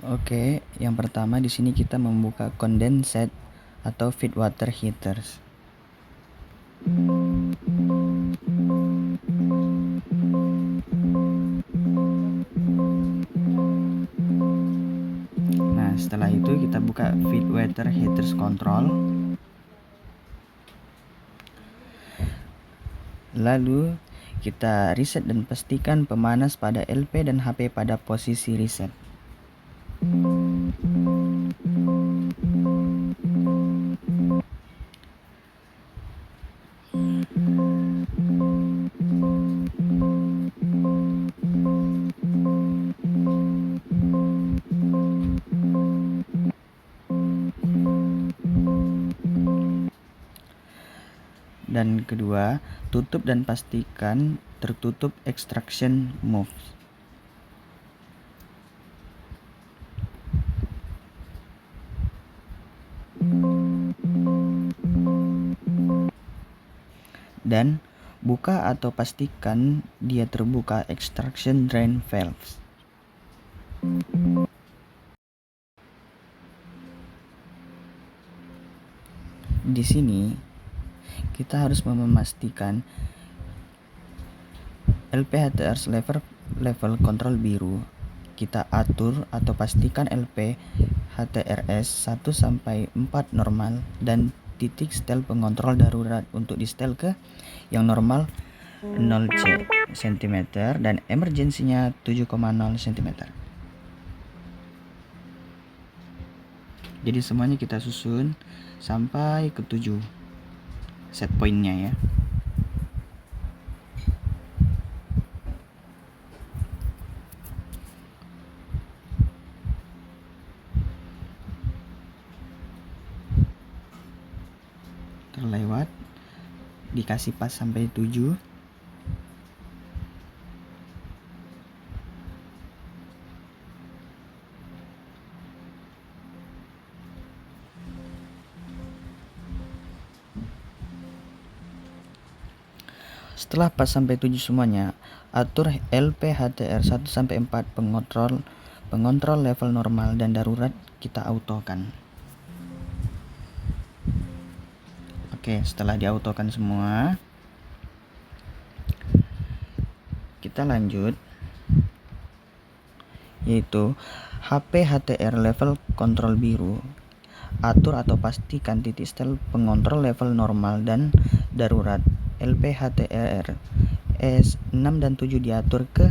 Oke, yang pertama di sini kita membuka condensate atau feed water heaters. Nah, setelah itu kita buka feed water heaters control. Lalu kita reset dan pastikan pemanas pada LP dan HP pada posisi reset. Dan kedua, tutup dan pastikan tertutup extraction mouth. Dan buka atau pastikan dia terbuka extraction drain valves. Di sini kita harus memastikan LPHTR level kontrol biru. Kita atur atau pastikan LP HTRS 1 sampai 4 normal dan titik setel pengontrol darurat untuk di setel ke yang normal 0 cm dan emergensinya 7,0 cm. Jadi semuanya kita susun sampai ke 7 set pointnya ya. Terlewat, dikasih pas sampai 7. Setelah pas sampai 7 semuanya, atur LPHTR 1 sampai 4 pengontrol level normal dan darurat kita autokan. Oke, setelah diautokan semua, kita lanjut, yaitu HP HTR level kontrol biru. Atur atau pastikan titik setel pengontrol level normal dan darurat LPHTR S6 dan 7 diatur ke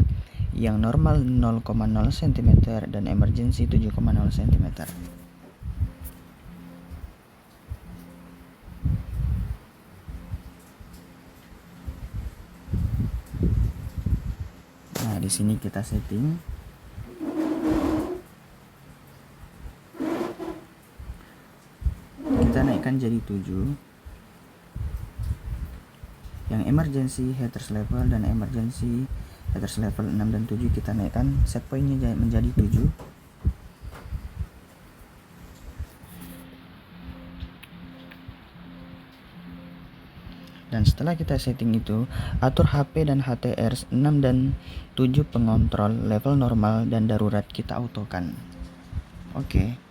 yang normal 0,0 cm dan emergency 7,0 cm. Nah, di sini kita setting. Kita naikkan jadi 7. Yang emergency heaters level dan emergency heaters level 6 dan 7 kita naikkan set pointnya menjadi 7. Dan setelah kita setting itu, atur HP dan HTR 6 dan 7 pengontrol level normal dan darurat kita autokan. Oke.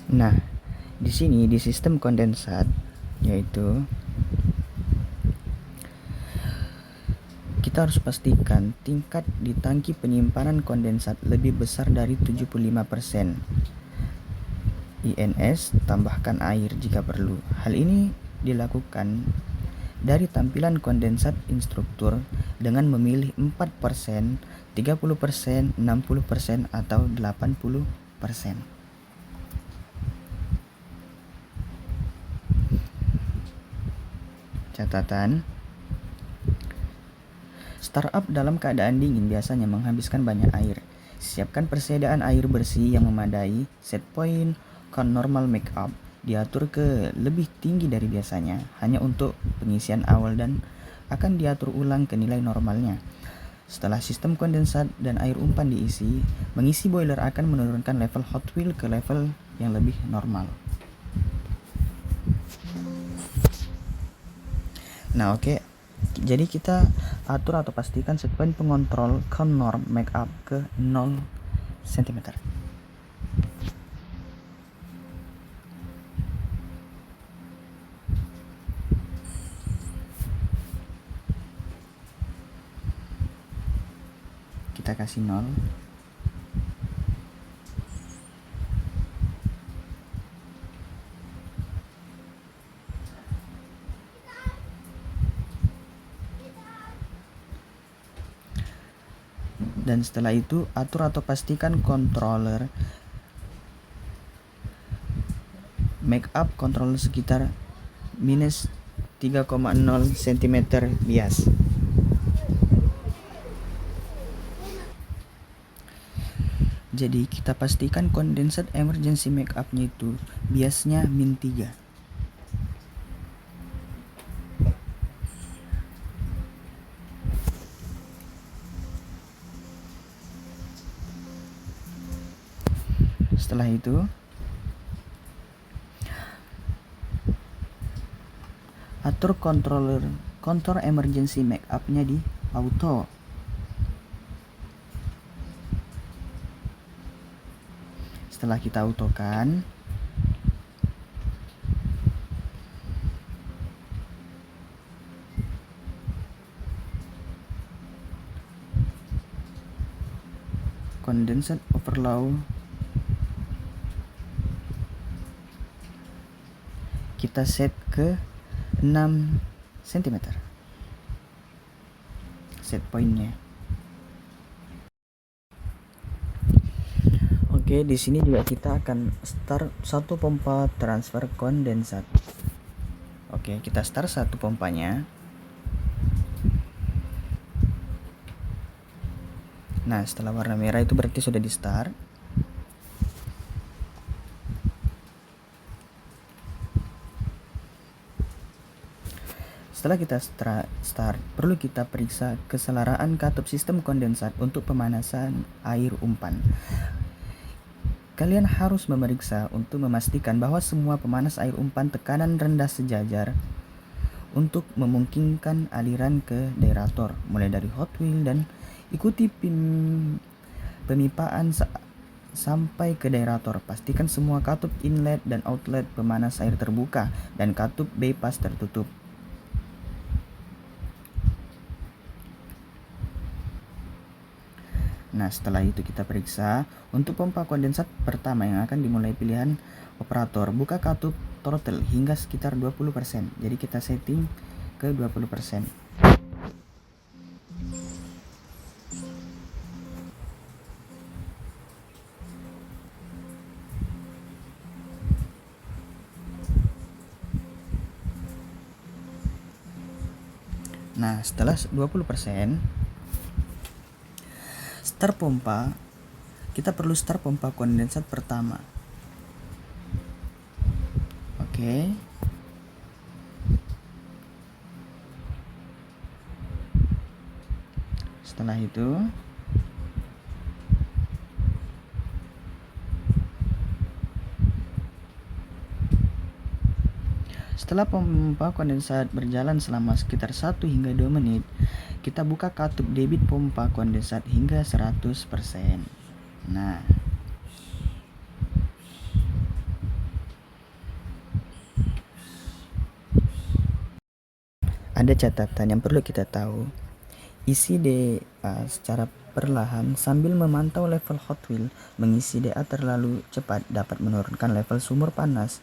Nah, di sini di sistem kondensat, yaitu kita harus pastikan tingkat di tangki penyimpanan kondensat lebih besar dari 75%. INS tambahkan air jika perlu. Hal ini dilakukan dari tampilan kondensat instruktur dengan memilih 4%, 30%, 60% atau 80%. Catatan, startup dalam keadaan dingin biasanya menghabiskan banyak air. Siapkan persediaan air bersih yang memadai. Set point count normal make up diatur ke lebih tinggi dari biasanya hanya untuk pengisian awal dan akan diatur ulang ke nilai normalnya. Setelah sistem kondensat dan air umpan diisi, mengisi boiler akan menurunkan level Hot Wheel ke level yang lebih normal. Nah, oke. Jadi kita atur atau pastikan set point pengontrol count norm make up ke 0 cm. Kita kasih 0. Dan setelah itu atur atau pastikan controller make up controller sekitar minus 3,0 cm bias. Jadi kita pastikan condensate emergency make up-nya itu biasnya min 3. Setelah itu atur control emergency make up-nya di auto. Setelah kita autokan, condensate overflow kita set ke 6 cm set pointnya. Oke, di sini juga kita akan start satu pompa transfer kondensat. Oke, kita start satu pompanya. Nah, setelah warna merah itu berarti sudah di start. Setelah kita start, perlu kita periksa keselaraan katup sistem kondensat untuk pemanasan air umpan. Kalian harus memeriksa untuk memastikan bahwa semua pemanas air umpan tekanan rendah sejajar untuk memungkinkan aliran ke derator, mulai dari hot wheel dan ikuti pemipaan sampai ke derator. Pastikan semua katup inlet dan outlet pemanas air terbuka dan katup bypass tertutup. Nah, setelah itu kita periksa untuk pompa kondensat pertama yang akan dimulai pilihan operator. Buka katup throttle hingga sekitar 20%. Jadi kita setting ke 20%. Nah, setelah 20%, start pompa, kita perlu start pompa kondensat pertama. Oke. Setelah itu setelah pompa kondensat berjalan selama sekitar 1 hingga 2 menit, kita buka katup debit pompa kondensat hingga 100%. Nah, ada catatan yang perlu kita tahu. Isi DA secara perlahan sambil memantau level hot wheel. Mengisi DA terlalu cepat dapat menurunkan level sumur panas.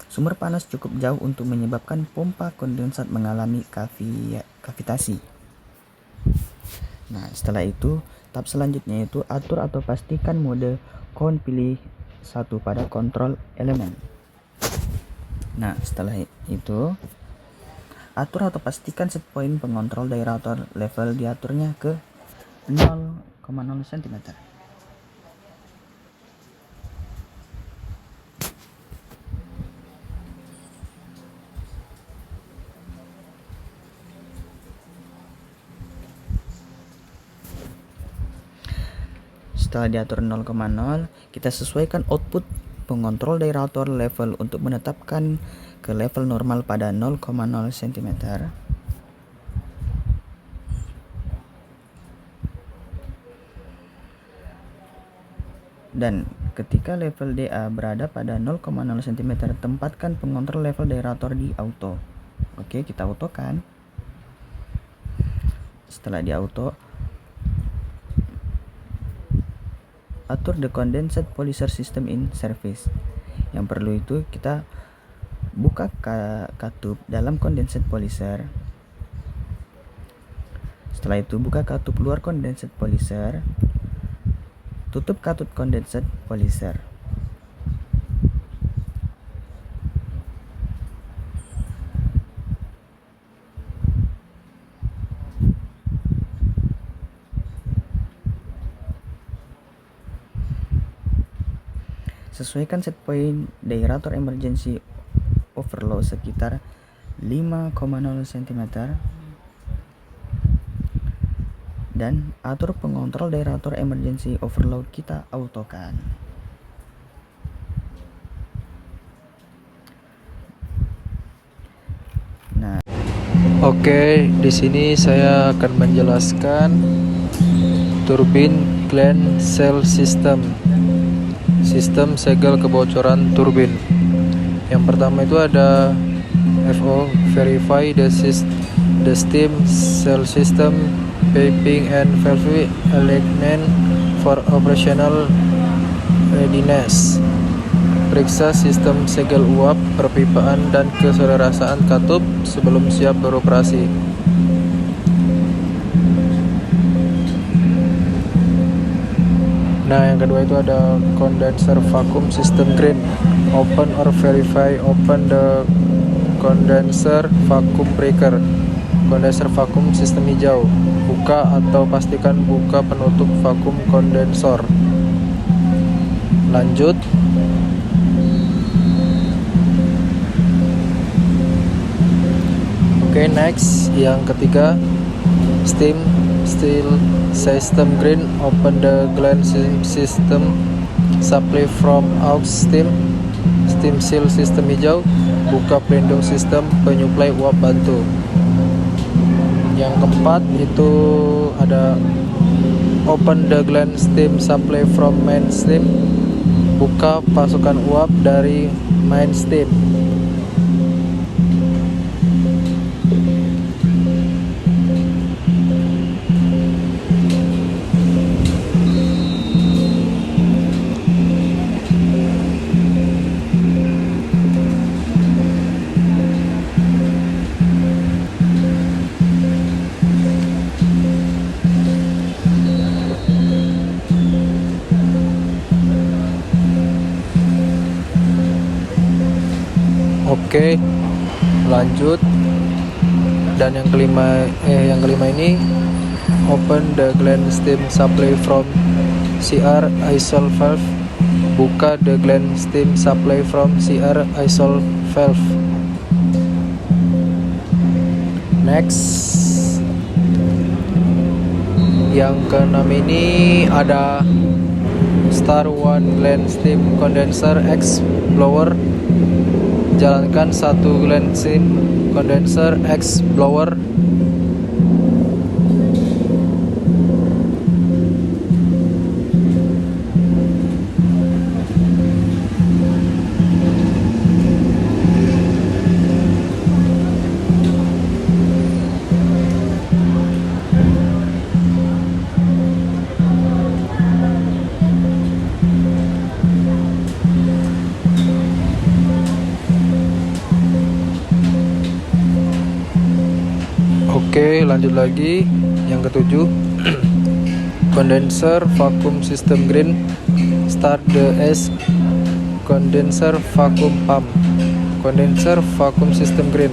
Sumur panas cukup jauh untuk menyebabkan pompa kondensat mengalami kavitasi. Nah, setelah itu tahap selanjutnya yaitu atur atau pastikan mode count, pilih 1 pada kontrol elemen. Nah, setelah itu atur atau pastikan set point pengontrol derator level diaturnya ke 0,0 cm. Setelah diatur 0,0, kita sesuaikan output pengontrol daerator level untuk menetapkan ke level normal pada 0,0 cm. Dan ketika level DA berada pada 0,0 cm, tempatkan pengontrol level daerator di auto. Oke, kita autokan. Setelah di auto, atur the condensed polyser system in service. Yang perlu itu kita buka katup dalam condensed polyser. Setelah itu buka katup luar condensed polyser, tutup katup condensed polyser. Sesuaikan set point daerator emergency overload sekitar 5,0 cm dan atur pengontrol daerator emergency overload kita autokan. Nah, Oke, di sini saya akan menjelaskan turbin gland cell system, sistem segel kebocoran turbin. Yang pertama itu ada FO, verify the steam cell system piping and valve alignment for operational readiness. Periksa sistem segel uap, perpipaan, dan keselerasaan katup sebelum siap beroperasi. Nah, yang kedua itu ada condenser vacuum system green. Open or verify open the condenser vacuum breaker. Condenser vacuum sistem hijau. Buka atau pastikan buka penutup vacuum kondensor. Lanjut. Oke, next. Yang ketiga, steam still system green. Open the gland system supply from aux steam seal sistem hijau. Buka pelindung sistem penyuplai uap bantu. Yang keempat itu ada open the gland steam supply from main steam. Buka pasukan uap dari main steam. Oke, lanjut. Dan yang kelima ini open the gland steam supply from CR isol valve. Buka the gland steam supply from CR isol valve. Next, yang keenam ini ada Star One gland steam condenser X blower. Jalankan satu gland steam condenser X blower. Oke, lanjut lagi. Yang ketujuh, condenser vacuum system green. Start the S condenser vacuum pump. Condenser vacuum system green.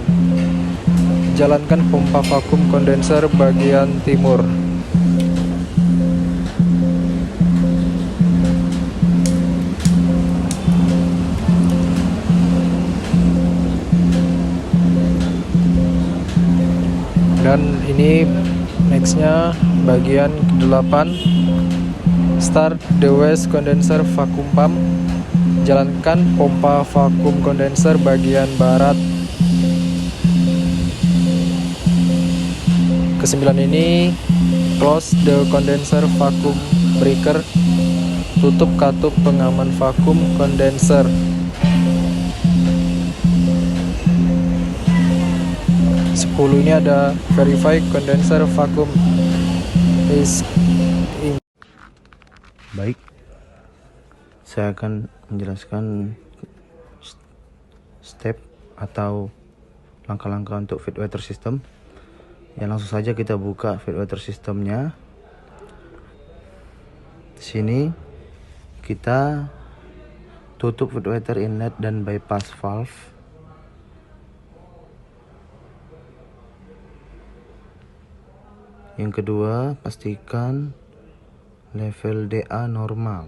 Jalankan pompa vakum kondenser bagian timur. Dan ini nextnya bagian ke-8, Start the waste condenser vacuum pump. Jalankan pompa vakum kondenser bagian barat. Kesembilan ini, close the condenser vacuum breaker. Tutup katup pengaman vakum kondenser. Sepuluh ini ada verify condenser vacuum is in. Baik, saya akan menjelaskan step atau langkah-langkah untuk feed water system. Ya, langsung saja kita buka feed water systemnya. Di sini kita tutup feed water inlet dan bypass valve. Yang kedua, pastikan level DA normal.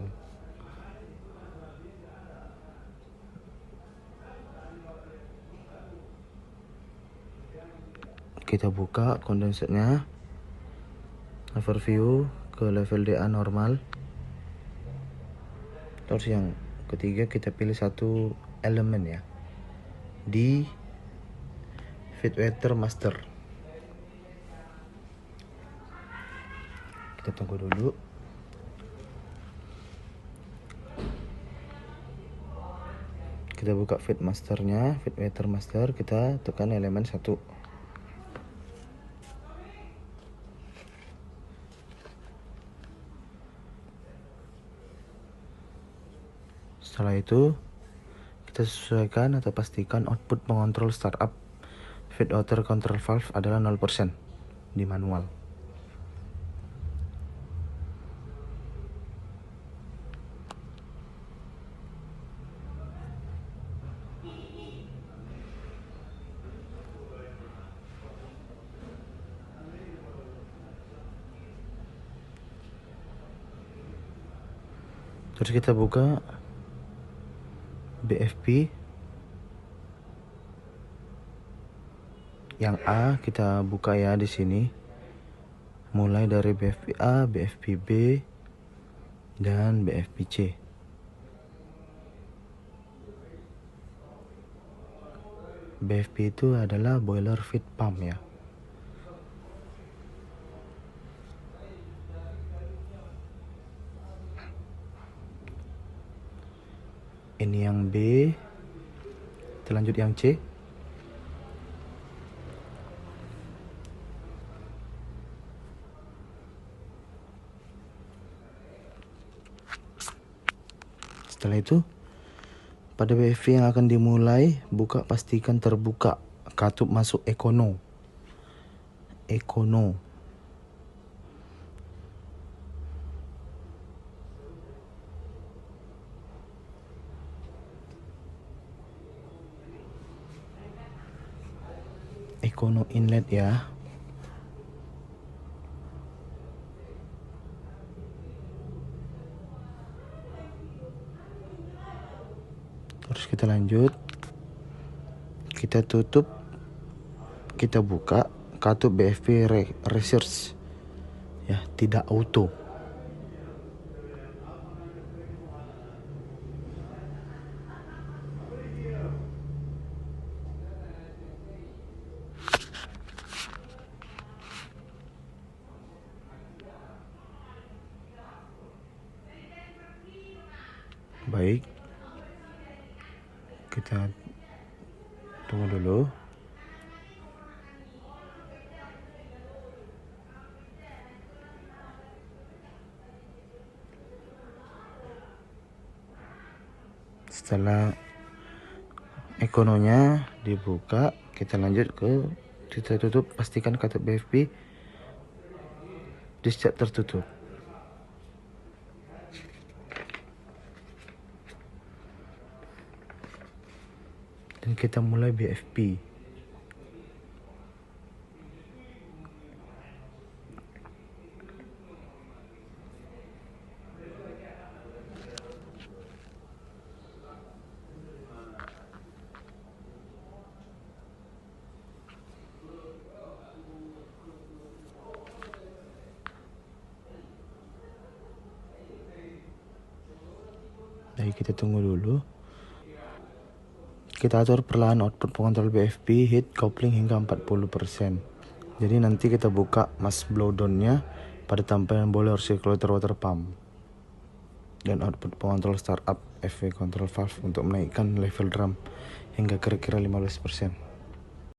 Kita buka kondensernya, overview ke level DA normal. Terus yang ketiga, kita pilih satu elemen ya di feed water master. Kita tunggu dulu. Kita buka feed masternya, feed water master, kita tekan elemen 1. Setelah itu kita sesuaikan atau pastikan output pengontrol startup feed water control valve adalah 0% di manual. Terus kita buka BFP. Yang A kita buka ya di sini. Mulai dari BFP A, BFP B, dan BFP C. BFP itu adalah boiler feed pump ya. Ini yang B. Kita lanjut yang C. Setelah itu, pada BFV yang akan dimulai, buka pastikan terbuka katup masuk ekono. Ekono inlet ya. Terus kita lanjut. Kita tutup. Kita buka katup BFV research. Ya, tidak auto. Baik, kita tunggu dulu. Setelah ekononya dibuka, kita lanjut ke kita tutup, pastikan katup BFP discharge tertutup. Dan kita mulai BFP. Jadi kita tunggu dulu. Kita atur perlahan output pengontrol BFP heat coupling hingga 40%. Jadi nanti kita buka mass blowdown-nya pada tampilan boiler circulator water pump dan output pengontrol startup FV control valve untuk menaikkan level drum hingga kira-kira 15%.